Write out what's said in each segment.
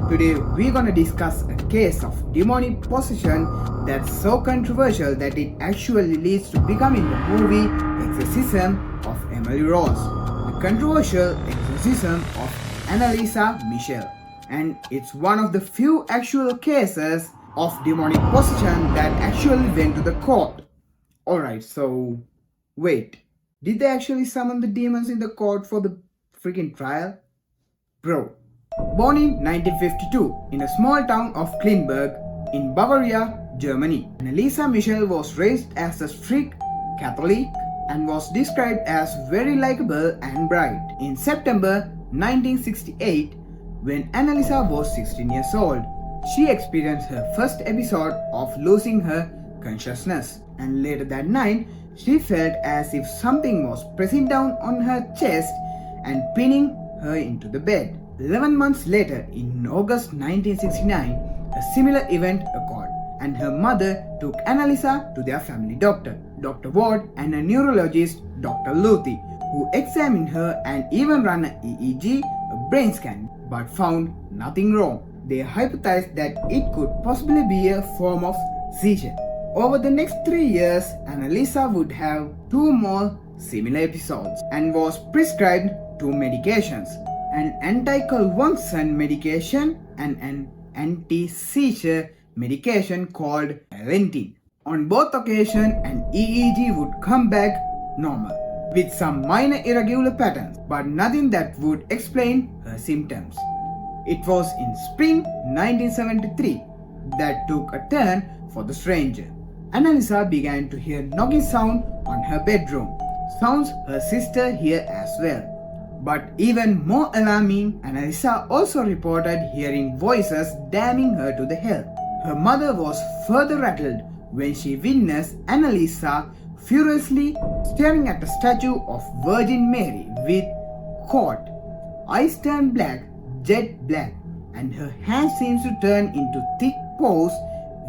Today we're gonna discuss a case of demonic possession that's so controversial that it actually leads to becoming the movie Exorcism of Emily Rose. The controversial Exorcism of Anneliese Michel. And it's one of the few actual cases of demonic possession that actually went to the court. Alright, so wait. Did they actually summon the demons in the court for the freaking trial? Bro. Born in 1952 in a small town of Kleinburg in Bavaria, Germany, Anneliese Michel was raised as a strict Catholic and was described as very likable and bright. In September 1968, when Anneliese was 16 years old, she experienced her first episode of losing her consciousness, and later that night, she felt as if something was pressing down on her chest and pinning her into the bed. 11 months later, in August 1969, a similar event occurred, and her mother took Anneliese to their family doctor, Dr. Ward, and a neurologist, Dr. Luthi, who examined her and even ran an EEG, a brain scan, but found nothing wrong. They hypothesized that it could possibly be a form of seizure. Over the next 3 years, Anneliese would have 2 more similar episodes and was prescribed 2 medications, an anticonvulsant medication and an anti-seizure medication called Valentin. On both occasions, an EEG would come back normal, with some minor irregular patterns, but nothing that would explain her symptoms. It was in spring 1973 that took a turn for the stranger. Anneliese began to hear knocking sound on her bedroom, sounds her sister heard as well. But even more alarming, Anneliese also reported hearing voices damning her to the hell. Her mother was further rattled when she witnessed Anneliese furiously staring at a statue of Virgin Mary with, quote, eyes turned black, jet black, and her hands seems to turn into thick paws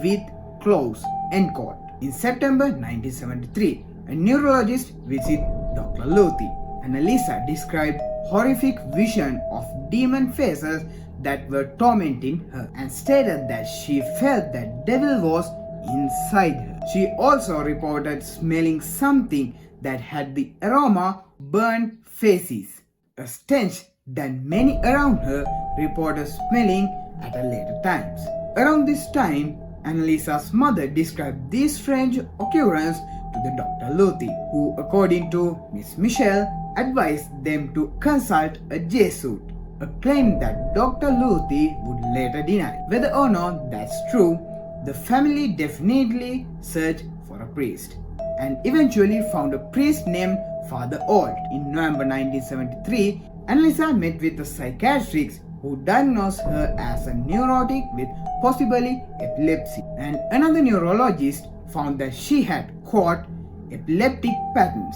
with claws, end quote. In September 1973, a neurologist visited Dr. Luthi. Anneliese described horrific vision of demon faces that were tormenting her and stated that she felt that devil was inside her. She also reported smelling something that had the aroma burnt feces, a stench that many around her reported smelling at a later times. Around this time, Anneliese's mother described this strange occurrence to the Dr. Luthi, who, according to Miss Michel, advised them to consult a Jesuit, a claim that Dr. Luthi would later deny. Whether or not that's true, the family definitely searched for a priest and eventually found a priest named Father Alt. In November 1973, Anneliese met with a psychiatrist who diagnosed her as a neurotic with possibly epilepsy, and another neurologist found that she had, quote, epileptic patterns,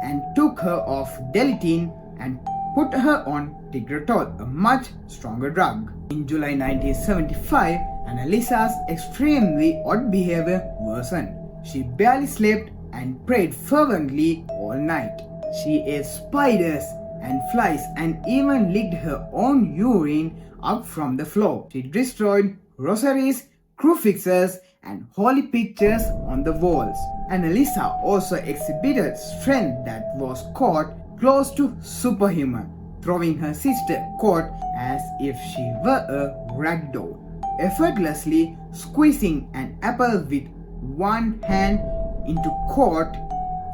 and took her off Delitin and put her on Tigretol, a much stronger drug. In July 1975, Anneliese's extremely odd behavior worsened. She barely slept and prayed fervently all night. She ate spiders and flies and even licked her own urine up from the floor. She destroyed rosaries, crucifixes, and holy pictures on the walls. Anneliese also exhibited strength that was caught close to superhuman, throwing her sister caught as if she were a rag doll, effortlessly squeezing an apple with one hand into court.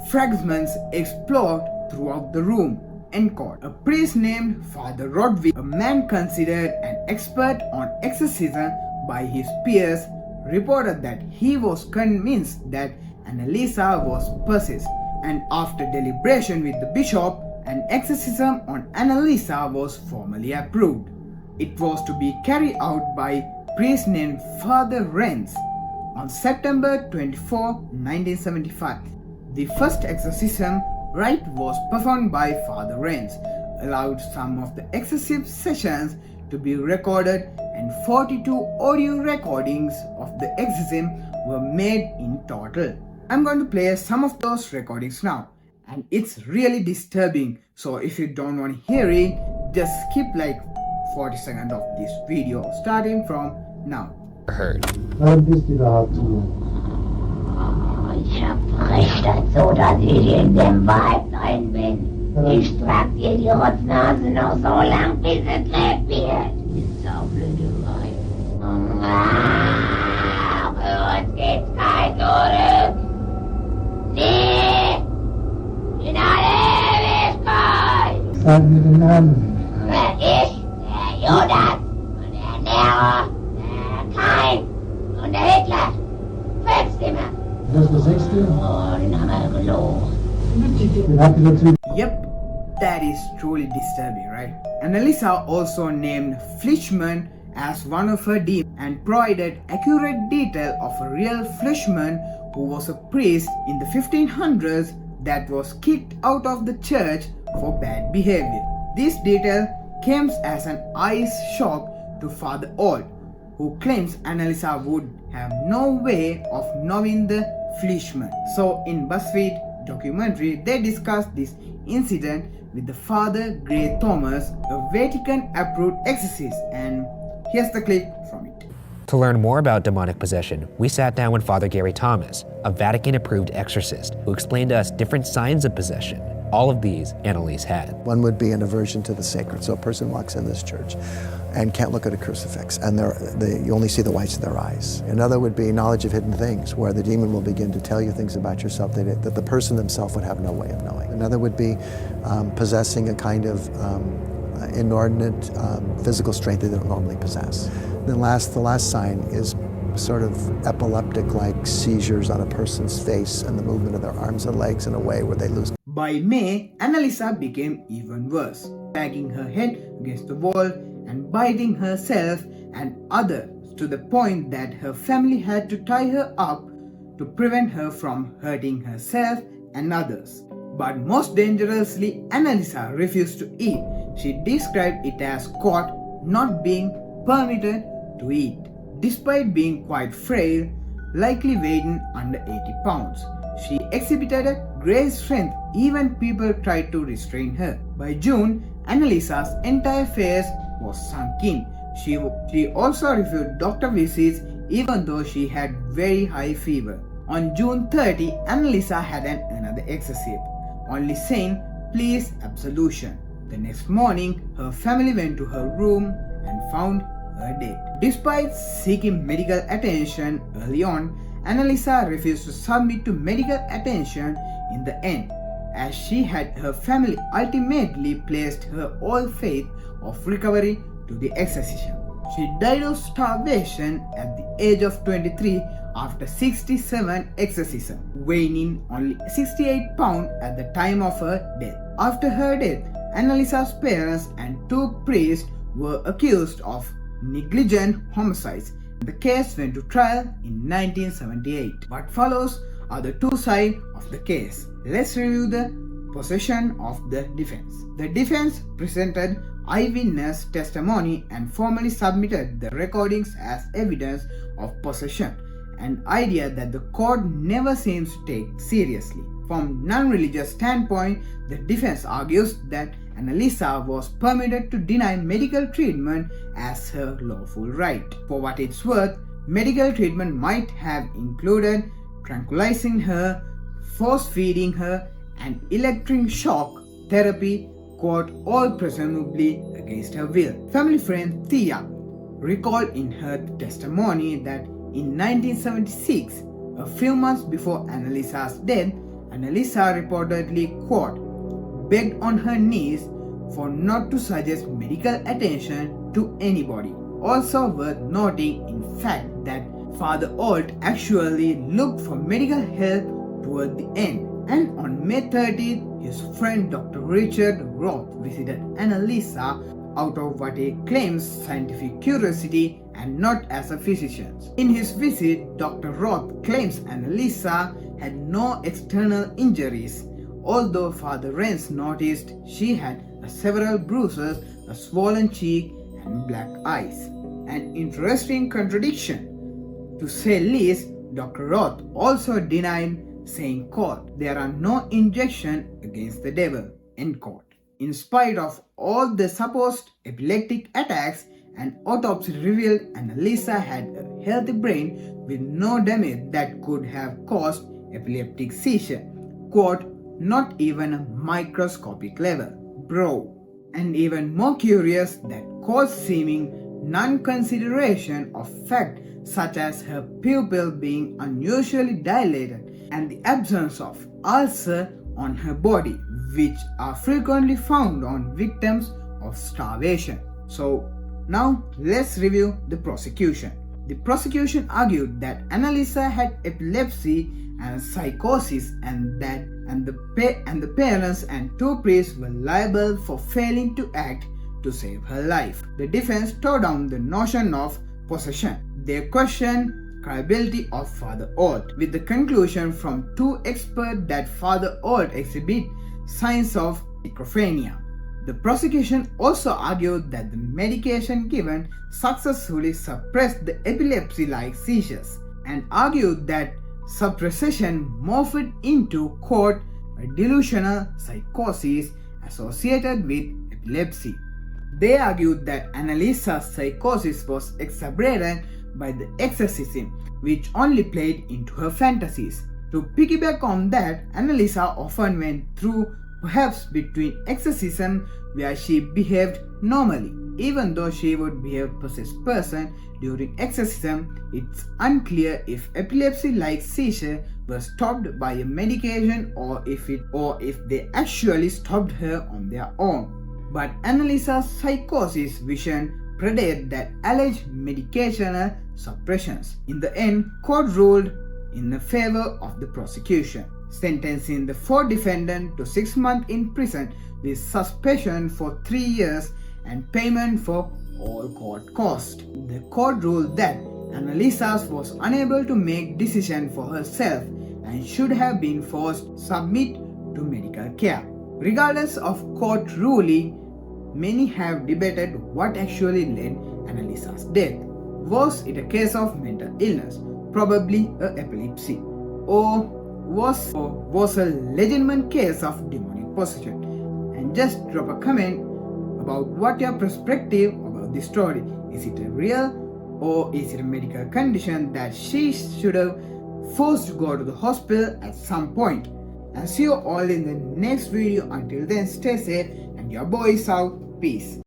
Fragments explode throughout the room. End quote. A priest named Father Rodwig, a man considered an expert on exorcism by his peers, reported that he was convinced that Anneliese was possessed, and after deliberation with the bishop, an exorcism on Anneliese was formally approved. It was to be carried out by a priest named Father Renz. On September 24, 1975, the first exorcism rite was performed by Father Renz, allowed some of the exorcism sessions to be recorded, and 42 audio recordings of the exorcism were made in total. I'm going to play some of those recordings now, and it's really disturbing, so if you don't want to hear it, just skip like 40 seconds of this video starting from now. Heard. Wann bist du überhaupt hier? Ich verspreche das so, dass ich in dem Wald drin bin. Ich trag dir die Rotznase noch so lang, bis es lebt wird. Ist saublöde Weib. Für uns gibt's kein Zurück. Nie! In alle Ewigkeit! Sag mir den Namen. Ich, der Judas und der Nero, der Kain und der Hitler. Fünfstimme. Das ist der sechste. Oh, den haben wir gelogen. Den habt ihr dazu. Yep, that is truly disturbing, right? Anneliese also named Fleischmann as one of her demons and provided accurate detail of a real Fleischmann who was a priest in the 1500s that was kicked out of the church for bad behavior. This detail came as an ice shock to Father Alt, who claims Anneliese would have no way of knowing the Fleischmann. So in BuzzFeed documentary, they discussed this incident with the Father Gray Thomas, a Vatican-approved exorcist, and here's the clip from it. To learn more about demonic possession, we sat down with Father Gary Thomas, a Vatican-approved exorcist, who explained to us different signs of possession. All of these Anneliese had. One would be an aversion to the sacred. So a person walks in this church and can't look at a crucifix, and you only see the whites of their eyes. Another would be knowledge of hidden things, where the demon will begin to tell you things about yourself that the person themselves would have no way of knowing. Another would be possessing a kind of inordinate physical strength that they don't normally possess. Then the last sign is sort of epileptic-like seizures on a person's face and the movement of their arms and legs in a way where they lose. By May, Anneliese became even worse, banging her head against the wall and biting herself and others to the point that her family had to tie her up to prevent her from hurting herself and others. But most dangerously, Anneliese refused to eat. She described it as caught not being permitted to eat. Despite being quite frail, likely weighing under 80 pounds, she exhibited a great strength even people tried to restrain her. By June, Anneliese's entire face was sunk in. She also refused doctor visits even though she had very high fever. On June 30, Anneliese had another exorcism, only saying, "Please absolution." The next morning, her family went to her room and found her dead. Despite seeking medical attention early on, Anneliese refused to submit to medical attention in the end, as she had her family ultimately placed her all faith of recovery to the exorcism. She died of starvation at the age of 23 after 67 exorcisms, weighing only 68 pounds at the time of her death. After her death, Anneliese's parents and two priests were accused of negligent homicides. The case went to trial in 1978. What follows are the two sides of the case. Let's review the possession of the defense. The defense presented eyewitness testimony and formally submitted the recordings as evidence of possession, an idea that the court never seems to take seriously. From non-religious standpoint, the defense argues that Anneliese was permitted to deny medical treatment as her lawful right. For what it's worth, medical treatment might have included tranquilizing her, force-feeding her, and electric shock therapy, quote, all presumably against her will. Family friend Thea recalled in her testimony that in 1976, a few months before Anneliese's death, Anneliese reportedly, quote, begged on her knees for not to suggest medical attention to anybody. Also worth noting, in fact, that Father Alt actually looked for medical help toward the end, and on May 30th, his friend Dr. Richard Roth visited Anneliese out of what he claims scientific curiosity and not as a physician. In his visit, Dr. Roth claims Anneliese had no external injuries, although Father Renz noticed she had several bruises, a swollen cheek, and black eyes. An interesting contradiction. To say least, Dr. Roth also denied saying, quote, there are no injections against the devil, end quote. In spite of all the supposed epileptic attacks, an autopsy revealed Anneliese had a healthy brain with no damage that could have caused epileptic seizure. Quote, not even a microscopic level. Bro. And even more curious, that caused seeming non-consideration of fact such as her pupil being unusually dilated and the absence of ulcer on her body, which are frequently found on victims of starvation. So now let's review the prosecution. The prosecution argued that Anneliese had epilepsy and psychosis and the parents and two priests were liable for failing to act to save her life. The defense tore down the notion of possession. They questioned credibility of Father Alt, with the conclusion from two experts that Father Alt exhibit signs of schizophrenia. The prosecution also argued that the medication given successfully suppressed the epilepsy-like seizures and argued that suppression morphed into, quote, a delusional psychosis associated with epilepsy. They argued that Anneliese's psychosis was exacerbated by the exorcism, which only played into her fantasies. To piggyback on that, Anneliese often went through perhaps between exorcism where she behaved normally. Even though she would be a possessed person during exorcism, it's unclear if epilepsy-like seizure were stopped by a medication or if they actually stopped her on their own. But Anneliese's psychosis vision predate that alleged medicational suppressions. In the end, court ruled in favor of the prosecution, sentencing the four defendants to 6 months in prison with suspension for 3 years and payment for all court costs. The court ruled that Anneliese was unable to make decisions for herself and should have been forced to submit to medical care. Regardless of court ruling, many have debated what actually led Anneliese's death. Was it a case of mental illness, probably epilepsy, or was a legitimate case of demonic possession? And just drop a comment about what your perspective about this story. Is it a real or is it a medical condition that she should have forced to go to the hospital at some point? I'll see you all in the next video. Until then, stay safe and your boy is out. Peace.